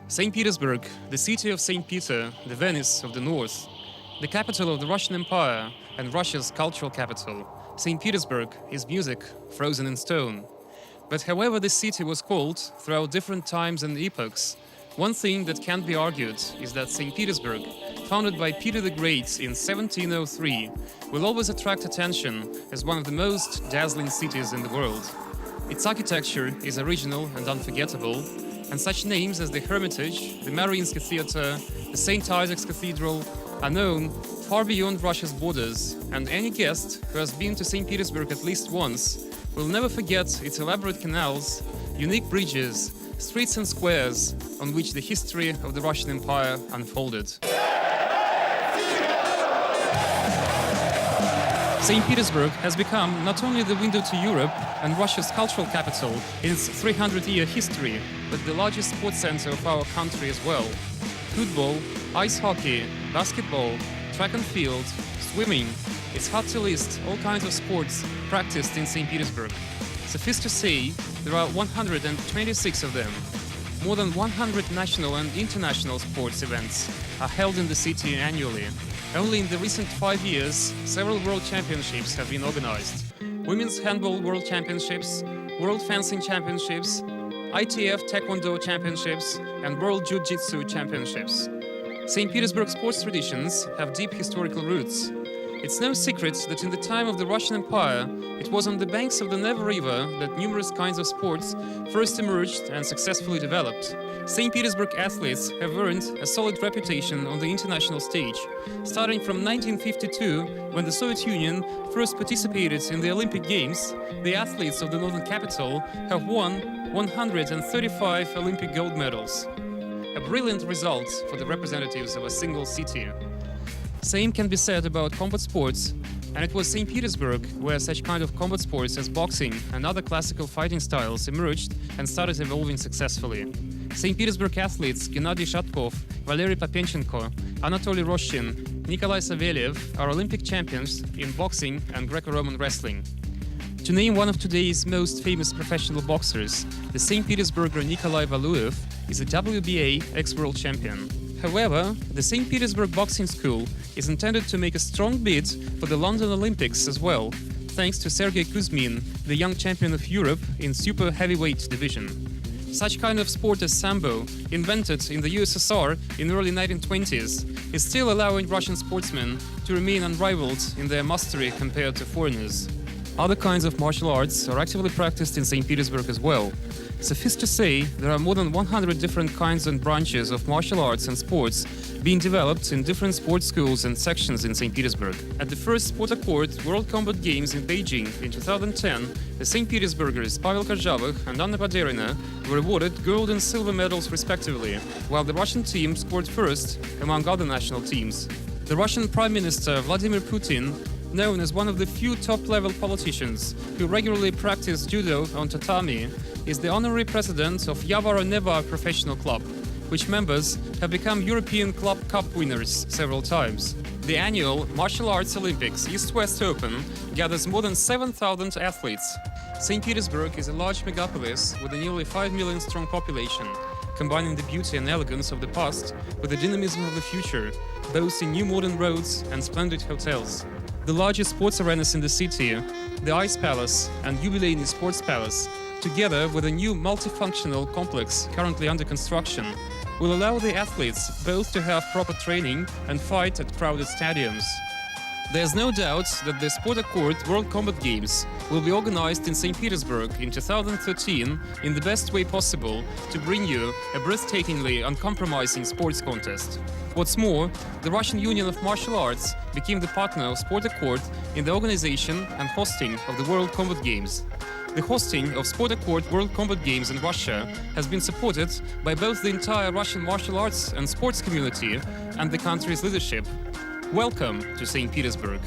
St. Petersburg, the city of St. Peter, the Venice of the North, the capital of the Russian Empire and Russia's cultural capital. St. Petersburg is music frozen in stone. But however this city was called throughout different times and epochs, one thing that can't be argued is that St. Petersburg, founded by Peter the Great in 1703, will always attract attention as one of the most dazzling cities in the world. Its architecture is original and unforgettable, and such names as the Hermitage, the Mariinsky Theatre, the St. Isaac's Cathedral are known far beyond Russia's borders, and any guest who has been to St. Petersburg at least once will never forget its elaborate canals, unique bridges, streets and squares on which the history of the Russian Empire unfolded. St. Petersburg has become not only the window to Europe and Russia's cultural capital in its 300-year history, but the largest sports center of our country as well. Football, ice hockey, basketball, track and field, swimming. It's hard to list all kinds of sports practiced in St. Petersburg. Suffice to say, there are 126 of them. More than 100 national and international sports events are held in the city annually. Only in the recent 5 years, several world championships have been organized. Women's Handball World Championships, World Fencing Championships, ITF Taekwondo Championships, and World Jiu-Jitsu Championships. St. Petersburg sports traditions have deep historical roots. It's no secret that in the time of the Russian Empire, it was on the banks of the Neva River that numerous kinds of sports first emerged and successfully developed. St. Petersburg athletes have earned a solid reputation on the international stage. Starting from 1952, when the Soviet Union first participated in the Olympic Games, the athletes of the northern capital have won 135 Olympic gold medals. A brilliant result for the representatives of a single city. Same can be said about combat sports, and it was St. Petersburg where such kind of combat sports as boxing and other classical fighting styles emerged and started evolving successfully. St. Petersburg athletes Gennady Shatkov, Valery Papenchenko, Anatoly Roshin, Nikolai Savelyev are Olympic champions in boxing and Greco-Roman wrestling. To name one of today's most famous professional boxers, the St. Petersburger Nikolai Valuev is a WBA ex-world champion. However, the St. Petersburg Boxing School is intended to make a strong bid for the London Olympics as well, thanks to Sergei Kuzmin, the young champion of Europe in super heavyweight division. Such kind of sport as Sambo, invented in the USSR in the early 1920s, is still allowing Russian sportsmen to remain unrivaled in their mastery compared to foreigners. Other kinds of martial arts are actively practiced in St. Petersburg as well. Suffice to say, there are more than 100 different kinds and branches of martial arts and sports being developed in different sports schools and sections in St. Petersburg. At the first Sport Accord World Combat Games in Beijing in 2010, the St. Petersburgers Pavel Korjavych and Anna Paderina were awarded gold and silver medals respectively, while the Russian team scored first among other national teams. The Russian Prime Minister Vladimir Putin, known as one of the few top-level politicians who regularly practice judo on tatami, is the honorary president of Yavaro Neva Professional Club, which members have become European Club Cup winners several times. The annual Martial Arts Olympics East-West Open gathers more than 7,000 athletes. St. Petersburg is a large megapolis with a nearly 5 million strong population, combining the beauty and elegance of the past with the dynamism of the future, boasting new modern roads and splendid hotels. The largest sports arenas in the city, the Ice Palace and Yubileyny Sports Palace, together with a new multifunctional complex currently under construction, will allow the athletes both to have proper training and fight at crowded stadiums. There's no doubt that the Sport Accord World Combat Games will be organized in St. Petersburg in 2013 in the best way possible to bring you a breathtakingly uncompromising sports contest. What's more, the Russian Union of Martial Arts became the partner of Sport Accord in the organization and hosting of the World Combat Games. The hosting of Sport Accord World Combat Games in Russia has been supported by both the entire Russian martial arts and sports community and the country's leadership. Welcome to St. Petersburg.